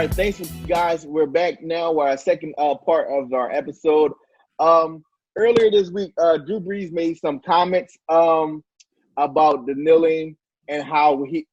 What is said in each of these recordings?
right, thanks guys. We're back now. We're our second part of our episode. Earlier this week, Drew Brees made some comments about the kneeling and how he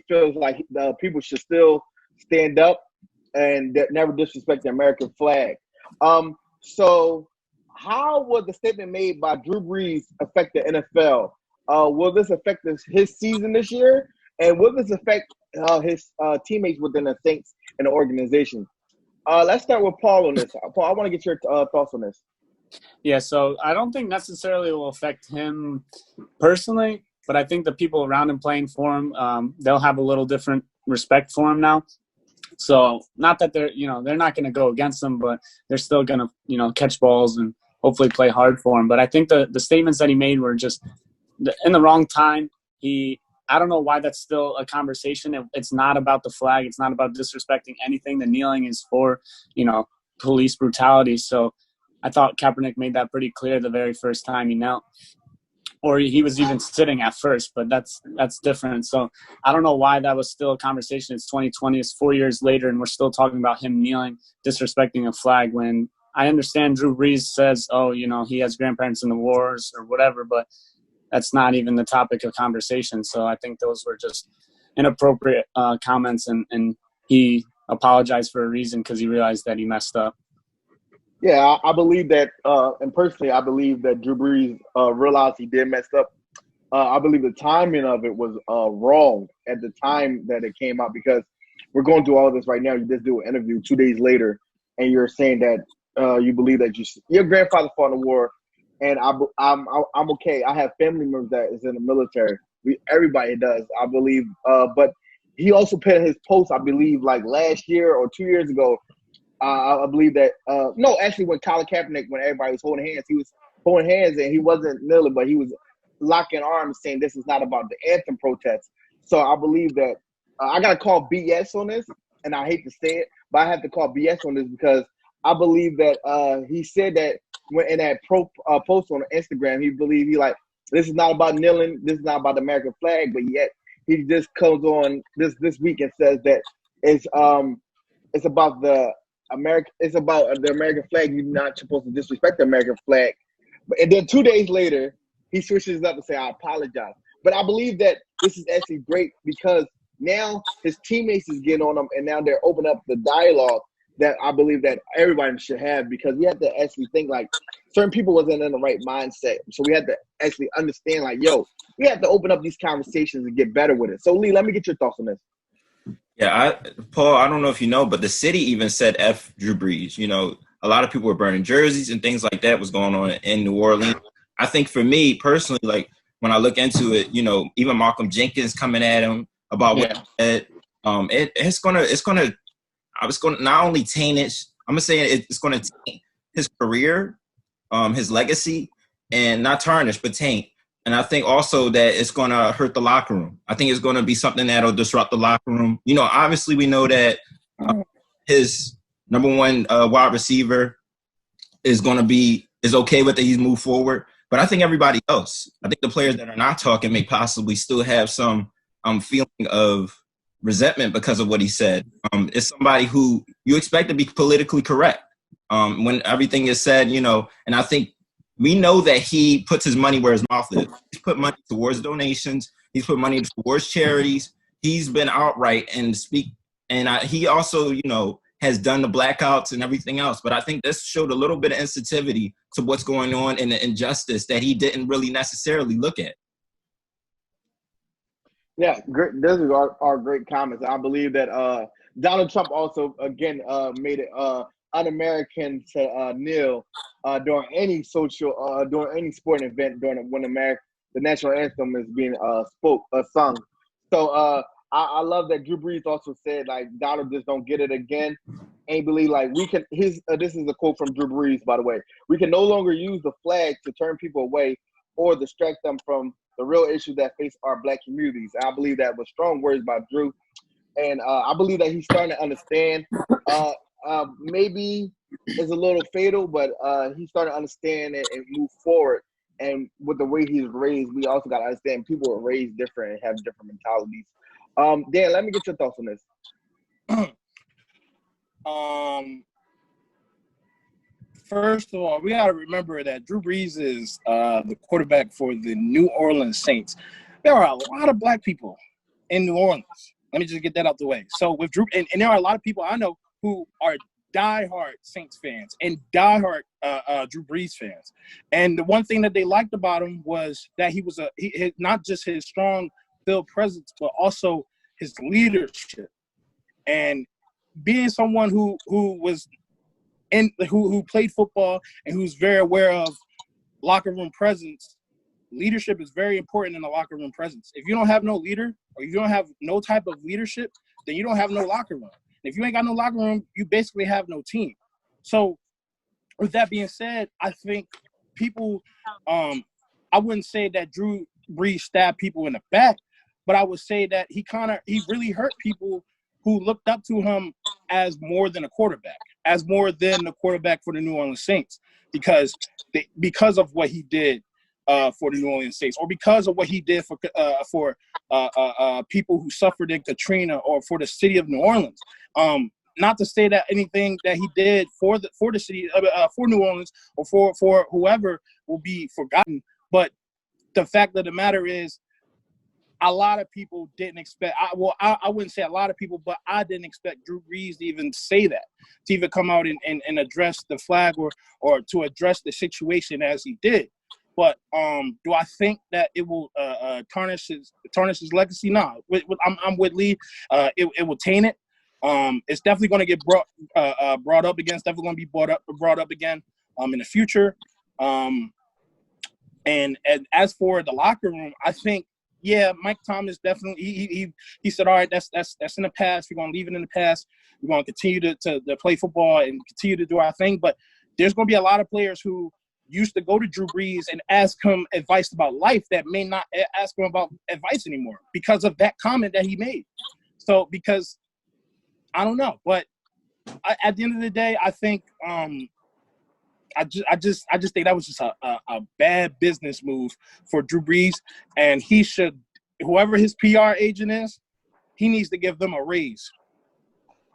feels like the people should still stand up and never disrespect the American flag. So how will the statement made by Drew Brees affect the NFL? Will this affect his season this year? And will this affect his teammates within the Saints and the organization? Let's start with Paul on this. Paul, I want to get your thoughts on this. Yeah, so I don't think necessarily it will affect him personally, but I think the people around him playing for him, they'll have a little different respect for him now. So not that they're not going to go against him, but they're still going to, catch balls and hopefully play hard for him. But I think the statements that he made were just in the wrong time. I don't know why that's still a conversation. It's not about the flag. It's not about disrespecting anything. The kneeling is for, police brutality. So I thought Kaepernick made that pretty clear the very first time he knelt. Or he was even sitting at first, but that's different. So I don't know why that was still a conversation. It's 2020. It's 4 years later, and we're still talking about him kneeling, disrespecting a flag when I understand Drew Brees says, he has grandparents in the wars or whatever, but that's not even the topic of conversation. So I think those were just inappropriate comments, and he apologized for a reason because he realized that he messed up. Yeah, I believe that, and personally, I believe that Drew Brees realized he did mess up. I believe the timing of it was wrong at the time that it came out, because we're going through all this right now. You just do an interview 2 days later, and you're saying that you believe that your grandfather fought in the war. And I'm okay. I have family members that is in the military. Everybody does, I believe. But he also put in his post, I believe, like last year or 2 years ago. I believe that actually, when Colin Kaepernick, when everybody was holding hands, he was holding hands and he wasn't kneeling, but he was locking arms, saying this is not about the anthem protest. So I believe that I got to call BS on this, and I hate to say it, but I have to call BS on this because I believe that he said that when in that post on Instagram, he believed this is not about kneeling, this is not about the American flag, but yet he just comes on this week and says that it's about the American flag. You're not supposed to disrespect the American flag. And then 2 days later, he switches up and say, I apologize. But I believe that this is actually great because now his teammates is getting on him, and now they're opening up the dialogue that I believe that everybody should have, because we have to actually think like certain people wasn't in the right mindset. So we had to actually understand we have to open up these conversations and get better with it. So Lee, let me get your thoughts on this. Yeah, Paul, I don't know if you know, but the city even said F Drew Brees. A lot of people were burning jerseys and things like that was going on in New Orleans. I think for me personally, like when I look into it, even Malcolm Jenkins coming at him about what he said, it's gonna not only taint it, I'm gonna say it's gonna taint his career, his legacy, and not tarnish, but taint. And I think also that it's going to hurt the locker room. I think it's going to be something that'll disrupt the locker room. Obviously we know that his number one wide receiver is okay with it. He's moved forward. But I think everybody else, I think the players that are not talking may possibly still have some feeling of resentment because of what he said. It's somebody who you expect to be politically correct when everything is said, and I think we know that he puts his money where his mouth is. He's put money towards donations. He's put money towards charities. He's been outright and speak. And he also, has done the blackouts and everything else. But I think this showed a little bit of sensitivity to what's going on and the injustice that he didn't really necessarily look at. Yeah, great. Those are great comments. I believe that Donald Trump also, again, made it un-American to kneel during any sporting event when the national anthem is being sung. So I love that Drew Brees also said Donald just don't get it again. And believe we can. This is a quote from Drew Brees, by the way. We can no longer use the flag to turn people away or distract them from the real issues that face our Black communities. And I believe that was strong words by Drew, and I believe that he's starting to understand. Maybe it's a little fatal, but he's starting to understand it and move forward. And with the way he's raised, we also got to understand people are raised different and have different mentalities. Dan, let me get your thoughts on this. First of all, we got to remember that Drew Brees is the quarterback for the New Orleans Saints. There are a lot of black people in New Orleans. Let me just get that out the way. So with Drew, and there are a lot of people I know who are diehard Saints fans and diehard Drew Brees fans. And the one thing that they liked about him was that he was not just his strong field presence, but also his leadership. And being someone who was who played football and who's very aware of locker room presence, leadership is very important in the locker room presence. If you don't have no leader or you don't have no type of leadership, then you don't have no locker room. If you ain't got no locker room, you basically have no team. So with that being said, I think people, I wouldn't say that Drew Brees stabbed people in the back, but I would say that he really hurt people who looked up to him as more than a quarterback, as more than the quarterback for the New Orleans Saints, because of what he did for the New Orleans Saints, or because of what he did for people who suffered in Katrina, or for the city of New Orleans. Not to say that anything that he did for the city, for New Orleans, or for whoever will be forgotten, but the fact of the matter is, a lot of people didn't expect. I wouldn't say a lot of people, but I didn't expect Drew Brees to even say that, to even come out and address the flag or to address the situation as he did. But do I think that it will tarnish his legacy? No, I'm with Lee. It will taint it. It's definitely going to get brought up again. It's definitely going to be brought up again in the future. And as for the locker room, I think, yeah, Mike Thomas definitely he said, all right, that's in the past. We're gonna leave it in the past. We're gonna continue to play football and continue to do our thing. But there's gonna be a lot of players who used to go to Drew Brees and ask him advice about life that may not ask him about advice anymore because of that comment that he made. So because I don't know, but at the end of the day, I think I just think that was just a bad business move for Drew Brees, and he should, whoever his PR agent is, he needs to give them a raise.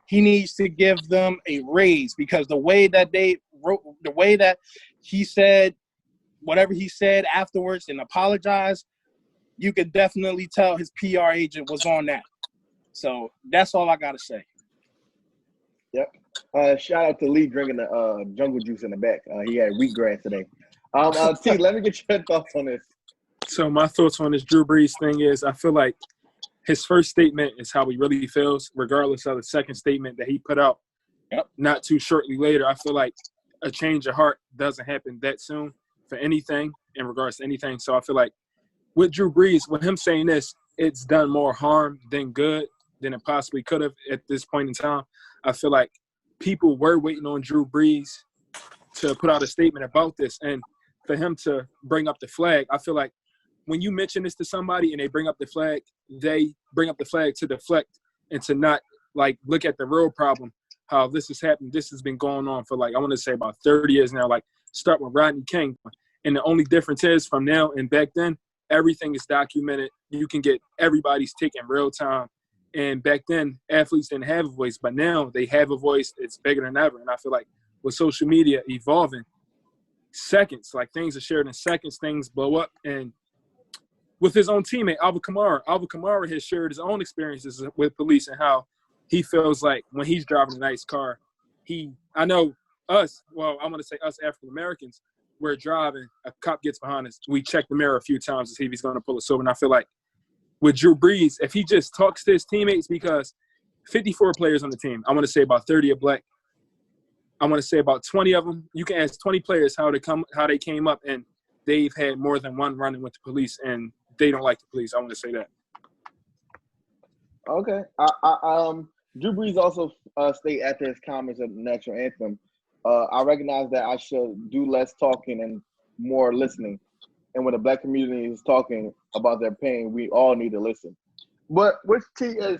He needs to give them a raise because the way that he said whatever he said afterwards and apologized, you could definitely tell his PR agent was on that. So that's all I gotta say. Yep. Shout out to Lee drinking the jungle juice in the back. He had wheatgrass today. T, let me get your thoughts on this. So my thoughts on this Drew Brees thing is, I feel like his first statement is how he really feels, regardless of the second statement that he put out. Yep. Not too shortly later. I feel like a change of heart doesn't happen that soon for anything, in regards to anything. So I feel like with Drew Brees, with him saying this, it's done more harm than good than it possibly could have at this point in time. I feel like people were waiting on Drew Brees to put out a statement about this, and for him to bring up the flag, I feel like when you mention this to somebody and they bring up the flag, they bring up the flag to deflect and to not like look at the real problem, how this has happened. This has been going on for like, I want to say about 30 years now, like start with Rodney King. And the only difference is from now and back then, everything is documented. You can get everybody's take in real time. And back then, athletes didn't have a voice, but now they have a voice. It's bigger than ever. And I feel like with social media evolving, seconds, like things are shared in seconds, things blow up. And with his own teammate, Alvin Kamara has shared his own experiences with police and how he feels like when he's driving a nice car, I know us, well, I'm going to say us African Americans, we're driving, a cop gets behind us, we check the mirror a few times to see if he's going to pull us over. And I feel like with Drew Brees, if he just talks to his teammates, because 54 players on the team, I want to say about 30 are black. I want to say about 20 of them. You can ask 20 players how they came up, and they've had more than one run-in with the police, and they don't like the police. I want to say that. Okay. Drew Brees also stated after his comments of the national anthem, I recognize that I should do less talking and more listening. And when the black community is talking about their pain, we all need to listen. But which T is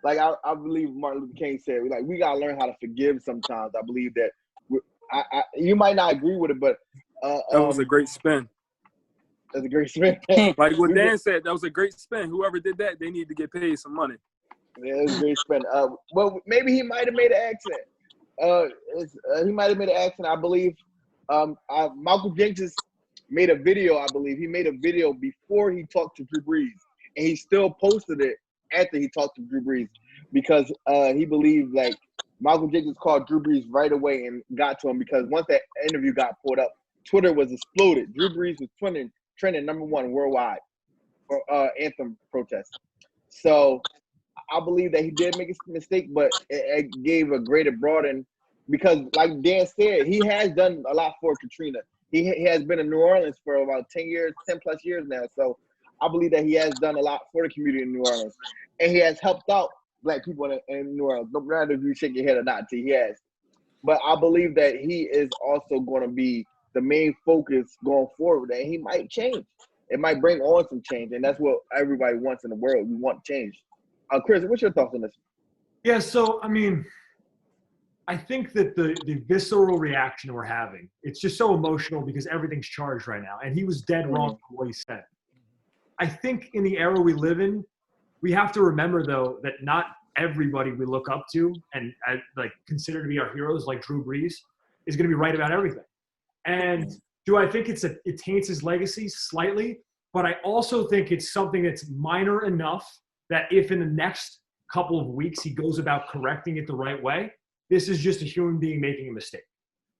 like I believe Martin Luther King said, like we gotta learn how to forgive sometimes. I believe that you might not agree with it, but that was a great spin. That's a great spin. Like what Dan said, that was a great spin. Whoever did that, they need to get paid some money. Yeah, it was a great spin. Well, maybe he might have made an accident. He might have made an accident. I believe Malcolm Jenkins made a video. I believe he made a video before he talked to Drew Brees, and he still posted it after he talked to Drew Brees because he believed like Malcolm Jenkins called Drew Brees right away and got to him because once that interview got pulled up, Twitter was exploded. Drew Brees was trending #1 worldwide for anthem protests. So I believe that he did make a mistake, but it gave a greater broaden because, like Dan said, he has done a lot for Katrina. He has been in New Orleans for about 10 plus years now. So I believe that he has done a lot for the community in New Orleans, and he has helped out Black people in New Orleans. No matter if you shake your head or not, he has. But I believe that he is also going to be the main focus going forward, and he might change. It might bring on some change, and that's what everybody wants in the world. We want change. Chris, what's your thoughts on this? Yeah, so, I mean, I think that the visceral reaction we're having, it's just so emotional because everything's charged right now, and he was dead wrong for what he said. I think in the era we live in, we have to remember, though, that not everybody we look up to and like consider to be our heroes, like Drew Brees, is going to be right about everything. And do I think it taints his legacy? Slightly. But I also think it's something that's minor enough that if in the next couple of weeks he goes about correcting it the right way, this is just a human being making a mistake.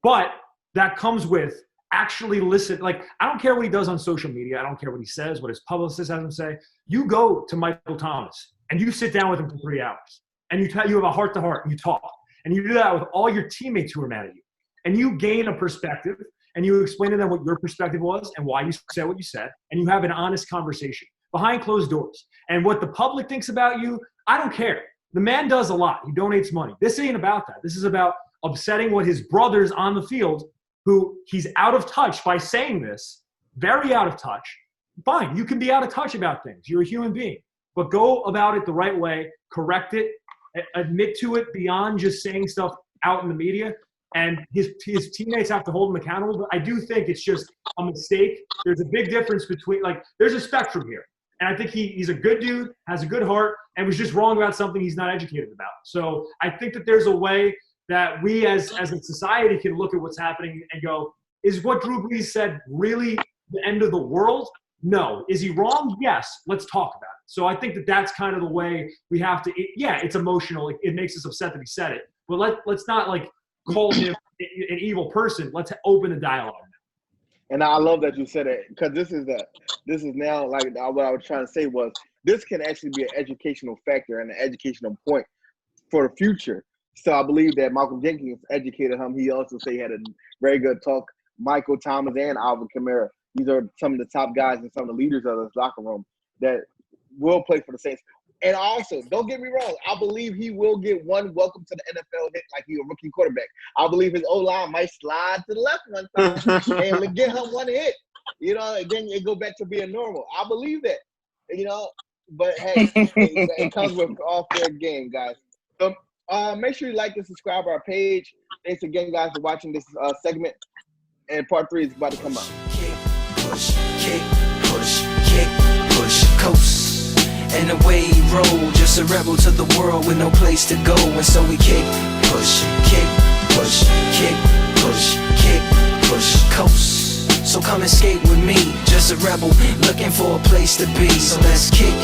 But that comes with actually listen. Like, I don't care what he does on social media. I don't care what he says, what his publicist has him say. You go to Michael Thomas and you sit down with him for 3 hours and you have a heart-to-heart and you talk. And you do that with all your teammates who are mad at you. And you gain a perspective and you explain to them what your perspective was and why you said what you said. And you have an honest conversation behind closed doors. And what the public thinks about you, I don't care. The man does a lot. He donates money. This ain't about that. This is about upsetting what his brothers on the field, who he's out of touch by saying this, very out of touch. Fine, you can be out of touch about things. You're a human being. But go about it the right way, correct it, admit to it beyond just saying stuff out in the media. And his teammates have to hold him accountable. But I do think it's just a mistake. There's a big difference between, like, there's a spectrum here. And I think he's a good dude, has a good heart, and was just wrong about something he's not educated about. So I think that there's a way that we as a society can look at what's happening and go, is what Drew Brees said really the end of the world? No. Is he wrong? Yes. Let's talk about it. So I think that that's kind of the way we have to – yeah, it's emotional. It makes us upset that he said it. But let's not, like, call him an evil person. Let's open the dialogue. And I love that you said it because this is now like what I was trying to say was this can actually be an educational factor and an educational point for the future. So I believe that Malcolm Jenkins educated him. He also said he had a very good talk. Michael Thomas and Alvin Kamara. These are some of the top guys and some of the leaders of this locker room that will play for the Saints. And also, don't get me wrong, I believe he will get one welcome to the NFL hit like he's a rookie quarterback. I believe his O-line might slide to the left one time and get him one hit. You know, and then it go back to being normal. I believe that. You know, but hey, it comes with all fair game, guys. So make sure you like and subscribe to our page. Thanks again, guys, for watching this segment. And part 3 is about to come out. Kick, push, coast. And away he rolled, just a rebel to the world with no place to go. And so we kick, push, coast. So come and skate with me, just a rebel looking for a place to be. So let's kick,